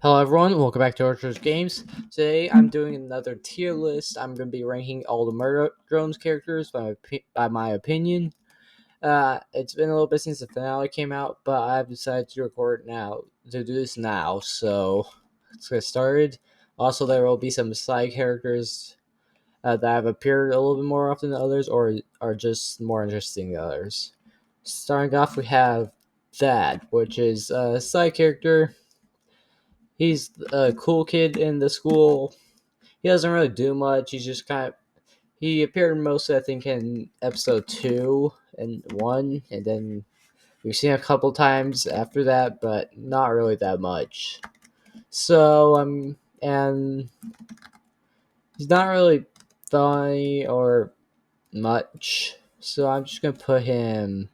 Hello everyone, welcome back to Archer's Games. Today I'm doing another tier list. I'm going to be ranking all the Murder Drones characters by my opinion. It's been a little bit since the finale came out, but I've decided to record now, to do this now, so let's get started. Also, there will be some side characters that have appeared a little bit more often than others, or are just more interesting than others. Starting off, we have Thad, which is a side character. He's a cool kid in the school. He doesn't really do much. He's just kind of he appeared mostly, I think, in episode 2 and 1, and then we've seen a couple times after that, but not really that much. So and he's not really funny or much. So I'm just gonna put him.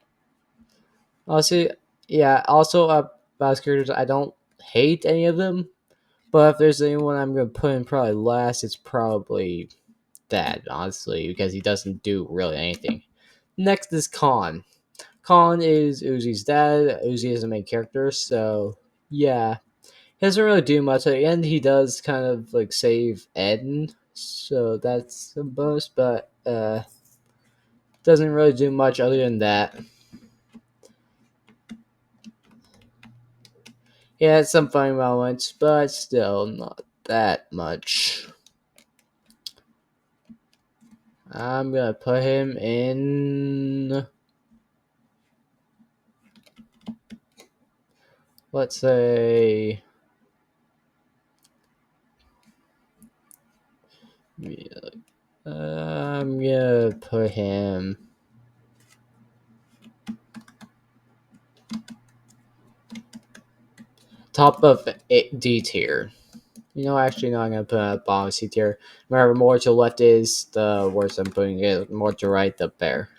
Also, yeah. Also, about characters, I don't hate any of them. But if there's anyone I'm gonna put in probably last, it's probably that, honestly, because he doesn't do really anything. Next is Khan. Khan is Uzi's dad. Uzi is the main character, so yeah. He doesn't really do much. At the end, he does kind of like save Eden, so that's a bonus, but doesn't really do much other than that. He had some funny moments, but still not that much. I'm gonna put him in, let's say, I'm gonna put him top of D tier. Actually, no, I'm gonna put him at bottom of C tier. Remember, more to the left is the worst I'm putting it, more to right, the bear.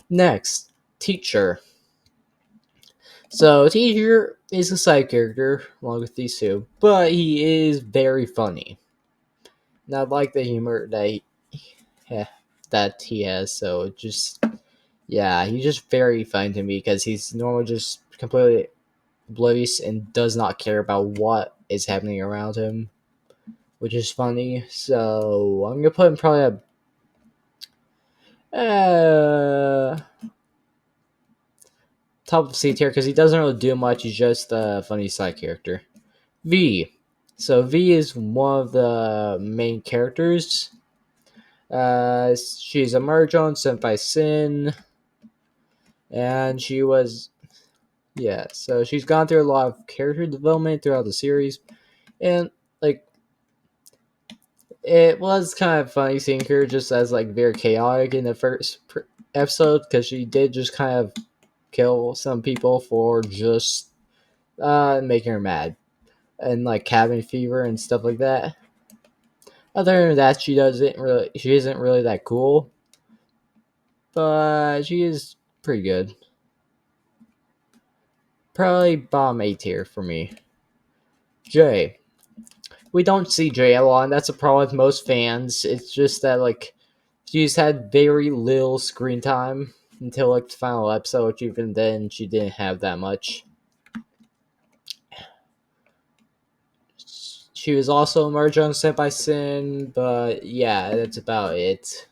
Next, Teacher. So, Teacher is a side character, along with these two, but he is very funny. And I like the humor yeah, that he has, so just, yeah, he's just very funny to me because he's normally just completely oblivious and does not care about what is happening around him, which is funny. So I'm gonna put him probably top of C tier because he doesn't really do much. He's just a funny side character. V. So V is one of the main characters. She's a Marjon sent by Sin, and she was, yeah. So she's gone through a lot of character development throughout the series, and like it was kind of funny seeing her just as like very chaotic in the episode because she did just kind of kill some people for just making her mad and like cabin fever and stuff like that. Other than that, she isn't really that cool, but she is pretty good. Probably bottom A tier for me. Jay. We don't see Jay a lot, and that's a problem with most fans. It's just that like she's had very little screen time until like the final episode, which even then she didn't have that much. She was also merged on Sent by Sin, but yeah, that's about it.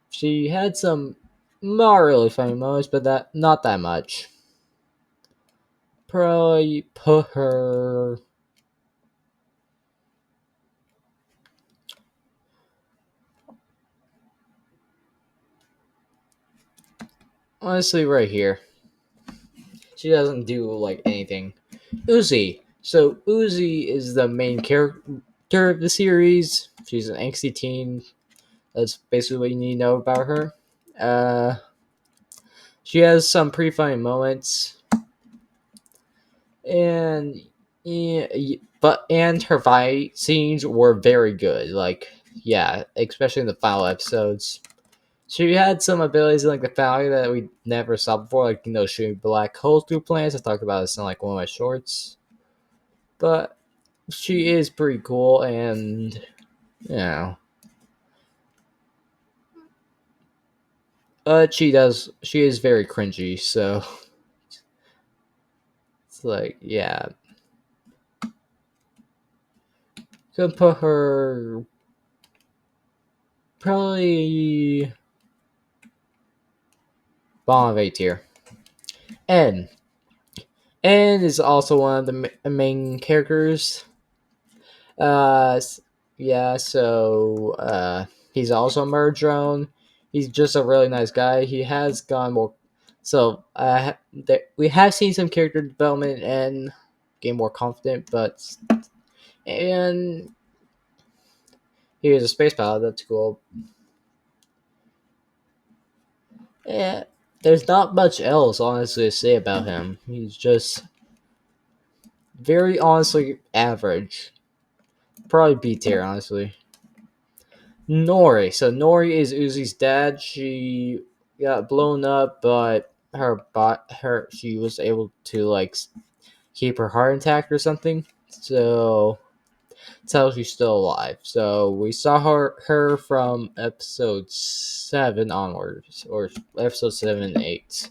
She had some not really funny moments, but that not that much. Probably put her honestly right here. She doesn't do like anything. Uzi. So Uzi is the main character of the series. She's an angsty teen. That's basically what you need to know about her. Uh, she has some pretty funny moments, and yeah, and her fight scenes were very good. Like, yeah, especially in the final episodes. She had some abilities in like the finale that we never saw before, like shooting black holes through planets. I talked about this in like one of my shorts, but she is pretty cool, and you know, she is very cringy, so it's like, yeah. Gonna put her probably bottom of A tier. N. N is also one of the main characters. Uh, yeah, so he's also a murder drone. He's just a really nice guy. He has gone more. So we have seen some character development and get more confident, and he is a space pilot. That's cool. Yeah, there's not much else honestly to say about him. He's just very honestly average. Probably B tier, honestly. Nori. So Nori is Uzi's dad. She got blown up, but she was able to keep her heart intact or something. So tells she's still alive. So we saw her from episode 7 onwards, or episode 7 and 8.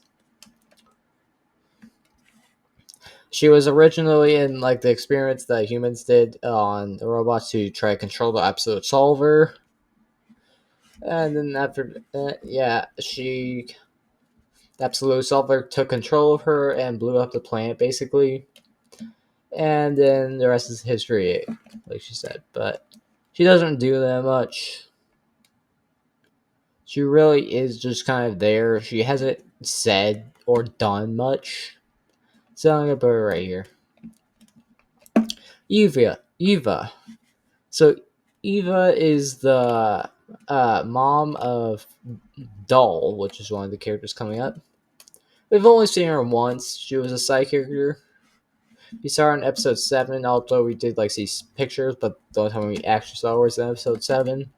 She was originally in the experiments that humans did on the robots to try to control the absolute solver. And then after that, yeah, the absolute solver took control of her and blew up the planet basically. And then the rest is history, like she said. But she doesn't do that much. She really is just kind of there. She hasn't said or done much. So I'm gonna put her right here. Eva. So Eva is the mom of Doll, which is one of the characters coming up. We've only seen her once. She was a side character. We saw her in episode 7, although we did see pictures, but the only time we actually saw her was in episode 7.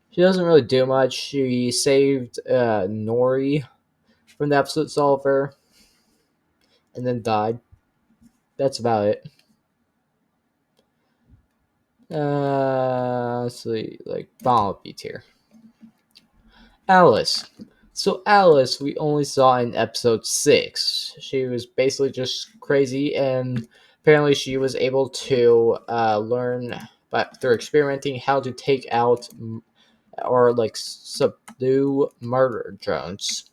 She doesn't really do much. She saved Nori from the absolute solver and then died. That's about it. Let's see, bottom B tier. Alice. So Alice, we only saw in episode 6. She was basically just crazy, and apparently she was able to learn, but through experimenting, how to take out or subdue murder drones,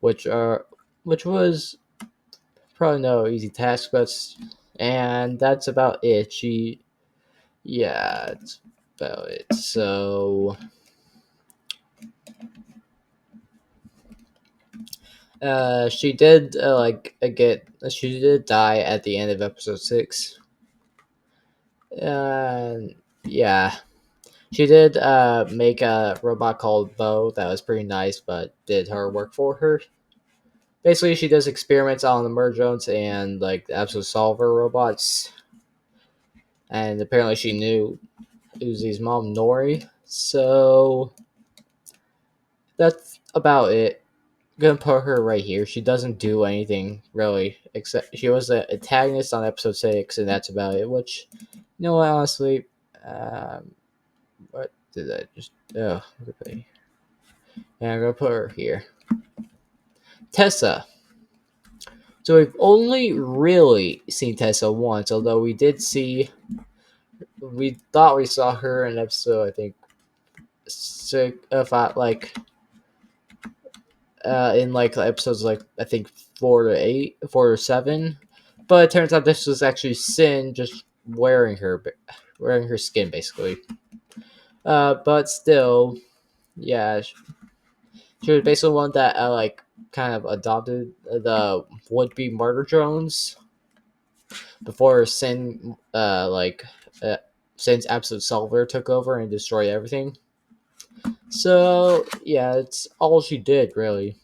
which was probably no easy task, and that's about it. Yeah, that's about it. So she did she did die at the end of episode 6. And yeah, she did make a robot called Bo that was pretty nice, but did her work for her. Basically, she does experiments on the merge drones and the absolute solver robots. And apparently, she knew Uzi's mom, Nori. So that's about it. Gonna put her right here. She doesn't do anything really, except she was an antagonist on episode 6, and that's about it. Which, you know what, honestly, what did I just? Oh, okay. Yeah, I'm gonna put her here. Tessa. So we've only really seen Tessa once, although we thought we saw her in episode, I think, 6, in episodes I think 4 to 7, but it turns out this was actually Sin just wearing her skin basically. But still, yeah, she was basically one that kind of adopted the would be murder drones before Sin's absolute solver took over and destroyed everything. So yeah, it's all she did really.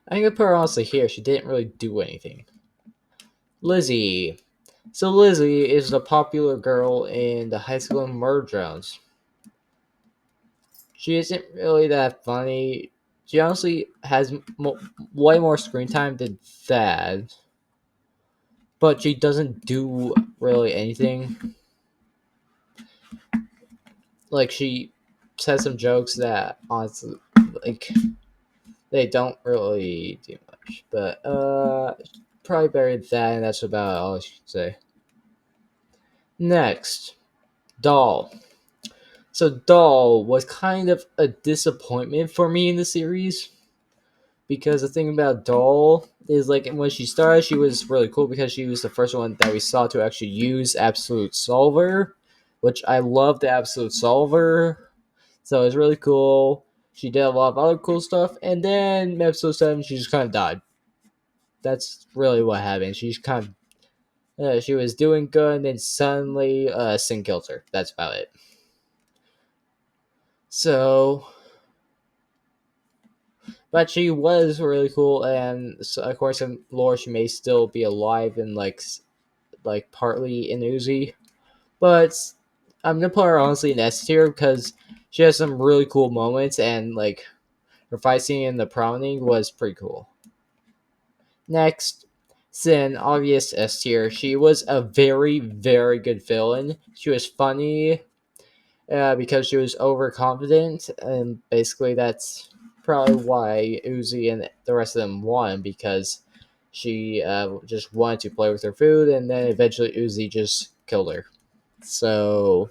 I think I put her honestly here. She didn't really do anything. Lizzie. So Lizzie is the popular girl in the High School Murder Drones. She isn't really that funny. She honestly has way more screen time than Thad, but she doesn't do really anything. She says some jokes that honestly, like they don't really do much. But probably buried that, and that's about all I should say. Next, Doll. So Doll was kind of a disappointment for me in the series because the thing about Doll is like when she started, she was really cool because she was the first one that we saw to actually use Absolute Solver, which I love the Absolute Solver. So it's really cool. She did a lot of other cool stuff, and then episode 7, she just kind of died. That's really what happened. She's kind of she was doing good, and then suddenly Sin kills her. That's about it. So, but she was really cool, and so, of course, in lore, she may still be alive and like partly in Uzi. But I'm gonna put her honestly in S tier because she has some really cool moments, and like her fight scene in the Browning was pretty cool. Next, Sin, obvious S tier. She was a very, very good villain. She was funny because she was overconfident, and basically that's probably why Uzi and the rest of them won because she just wanted to play with her food, and then eventually Uzi just killed her. So,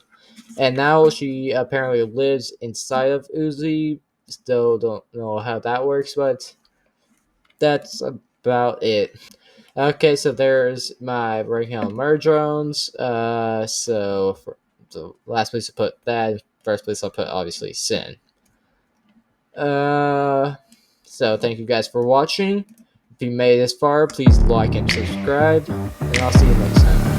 and now she apparently lives inside of Uzi. Still don't know how that works, but that's about it. Okay, so there's my ranking on Murdrones. So for the last place to put that, first place I'll put obviously Sin. Uh, so thank you guys for watching. If you made it this far, please like and subscribe, and I'll see you next time.